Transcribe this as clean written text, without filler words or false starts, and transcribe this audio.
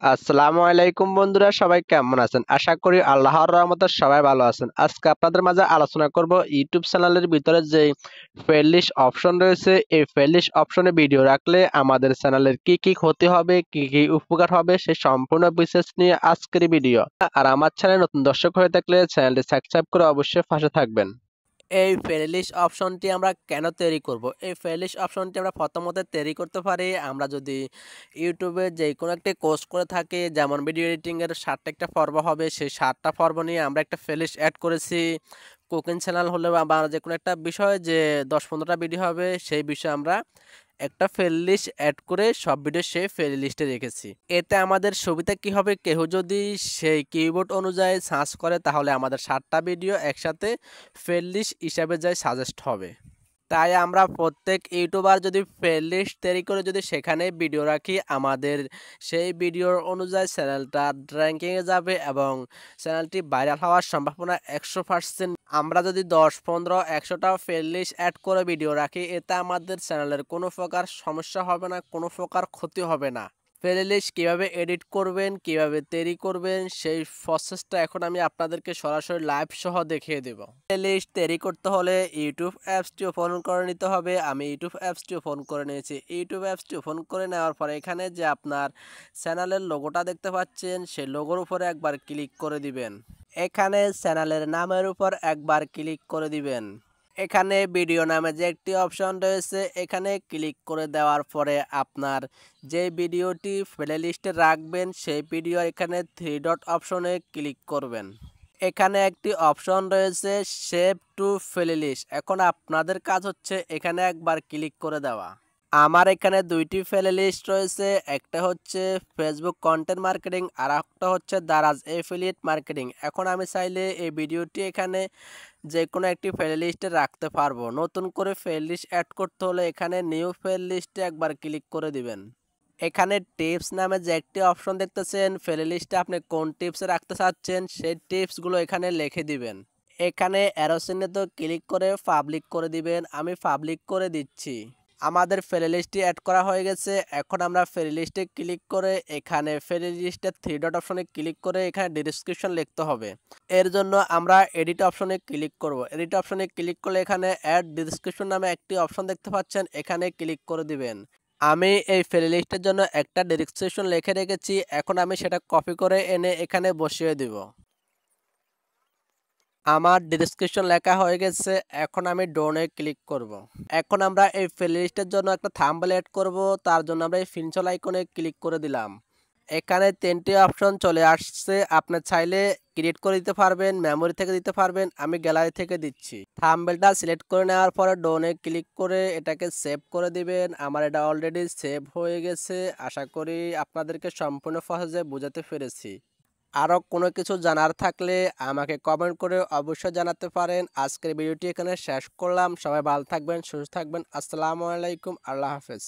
আসসালামু আলাইকুম বন্ধুরা, সবাই কেমন আছেন? আশা করি আল্লাহর রহমতে সবাই ভালো আছেন। আজকে আপনাদের মাঝে আলোচনা করব ইউটিউব চ্যানেলের ভিতরে যে প্লেলিস্ট অপশন রয়েছে, এই প্লেলিস্ট অপশনে ভিডিও রাখলে আমাদের চ্যানেলের কি কি ক্ষতি হবে, কি কি উপকার হবে সেই সম্পূর্ণ বিশেষ নিয়ে আজকের ভিডিও। আর আমার চ্যানেল নতুন দর্শক হয়ে থাকলে চ্যানেলটি সাবস্ক্রাইব করে অবশ্যই পাশে থাকবেন। এই প্লেলিস্ট অপশনটি আমরা কেন তৈরি করব? এই প্লেলিস্ট অপশনটি আমরা প্রথমত তৈরি করতে পারি আমরা যদি ইউটিউবে যে কোনো একটি কোর্স করে থাকি, যেমন ভিডিও এডিটিংয়ের 60টা একটা পর্ব হবে, সেই 60টা পর্ব নিয়ে আমরা একটা প্লেলিস্ট অ্যাড করেছি। কুকিং চ্যানেল হলে বা যে কোনো একটা বিষয় যে 10-15টা ভিডিও হবে, সেই বিষয়ে আমরা একটা প্লেলিস্ট অ্যাড করে সব ভিডিও সেই প্লেলিস্টে রেখেছি। এতে আমাদের সুবিধা কি হবে, কেউ যদি সেই কিবোর্ড অনুযায়ী সার্চ করে তাহলে আমাদের 60টা ভিডিও একসাথে প্লেলিস্ট হিসাবে যায় সাজেস্ট হবে। তাই আমরা প্রত্যেক ইউটিউবার যদি প্লেলিস্ট তৈরি করে যদি সেখানে ভিডিও রাখি, আমাদের সেই ভিডিওর অনুযায়ী চ্যানেলটা র্যাঙ্কিংয়ে যাবে এবং চ্যানেলটি ভাইরাল হওয়ার সম্ভাবনা 100%। আমরা যদি 10-15-100টা প্লেলিস্ট অ্যাড করে ভিডিও রাখি, এতে আমাদের চ্যানেলের কোনো প্রকার সমস্যা হবে না, কোনো প্রকার ক্ষতি হবে না। প্লেলিস্ট কীভাবে এডিট করবেন, কিভাবে তৈরি করবেন, সেই প্রসেসটা এখন আমি আপনাদেরকে সরাসরি লাইভ সহ দেখিয়ে দেব। প্লেলিস্ট তৈরি করতে হলে ইউটিউব অ্যাপসটি ওপেন করে নিতে হবে। আমি ইউটিউব অ্যাপসটি ওপেন করে নিয়েছি। ইউটিউব অ্যাপসটি ওপেন করে নেওয়ার পরে এখানে যে আপনার চ্যানেলের লোগোটা দেখতে পাচ্ছেন, সেই লোগোর উপরে একবার ক্লিক করে দিবেন। এখানে চ্যানেলের নামের উপর একবার ক্লিক করে দিবেন। এখানে ভিডিও নামে যে একটি অপশন রয়েছে, এখানে ক্লিক করে দেওয়ার পরে আপনার যে ভিডিওটি প্লেলিস্টে রাখবেন সেই ভিডিও এখানে 3 ডট অপশনে ক্লিক করবেন। এখানে একটি অপশন রয়েছে সেভ টু প্লেলিস্ট। এখন আপনাদের কাজ হচ্ছে এখানে একবার ক্লিক করে দেওয়া। আমার এখানে দুইটি প্লেলিস্ট রয়েছে, একটা হচ্ছে ফেসবুক কন্টেন্ট মার্কেটিং আর একটা হচ্ছে দারাজ এফিলিয়েট মার্কেটিং। এখন আমি চাইলে এই ভিডিওটি এখানে যে কোনো একটি প্লেলিস্টে রাখতে পারবো। নতুন করে প্লেলিস্ট অ্যাড করতে হলে এখানে নিউ প্লেলিস্টে একবার ক্লিক করে দিবেন। এখানে টিপস নামে যে একটি অপশন দেখতেছেন, প্লেলিস্টে আপনি কোন টিপস রাখতে চাচ্ছেন সেই টিপসগুলো এখানে লিখে দিবেন। এখানে অ্যারো চিহ্নে তো ক্লিক করে পাবলিক করে দিবেন। আমি পাবলিক করে দিচ্ছি। আমাদের প্লেলিস্টটি অ্যাড করা হয়ে গেছে। এখন আমরা প্লেলিস্টে ক্লিক করে এখানে প্লেলিস্টের 3 ডট অপশনে ক্লিক করে এখানে ডেসক্রিপশন লিখতে হবে। এর জন্য আমরা এডিট অপশনে ক্লিক করব। এডিট অপশনে ক্লিক করলে এখানে অ্যাড ডেসক্রিপশন নামে একটি অপশন দেখতে পাচ্ছেন, এখানে ক্লিক করে দিবেন। আমি এই প্লেলিস্টের জন্য একটা ডেসক্রিপশন লিখে রেখেছি, এখন আমি সেটা কপি করে এনে এখানে বসিয়ে দিব। আমার ডেসক্রিপশন লেখা হয়ে গেছে, এখন আমি ডনে ক্লিক করব। এখন আমরা এই প্লেলিস্টের জন্য একটা থাম্বনেল এড করব, তার জন্য আমরা এই পেন্সিল আইকনে ক্লিক করে দিলাম। এখানে 3টি অপশন চলে আসছে, আপনি চাইলে ক্রিয়েট করে দিতে পারবেন, মেমোরি থেকে দিতে পারবেন, আমি গ্যালারি থেকে দিচ্ছি। থাম্বনেলটা সিলেক্ট করে নেওয়ার পরে ডনে ক্লিক করে এটাকে সেভ করে দিবেন। আমার এটা অলরেডি সেভ হয়ে গেছে। আশা করি আপনাদেরকে সম্পূর্ণ সহজে বোঝাতে পেরেছি। আরও কোনো কিছু জানার থাকলে আমাকে কমেন্ট করে অবশ্যই জানাতে পারেন। আজকের ভিডিওটি এখানে শেষ করলাম। সবাই ভালো থাকবেন, সুস্থ থাকবেন। আসসালামু আলাইকুম, আল্লাহ হাফেজ।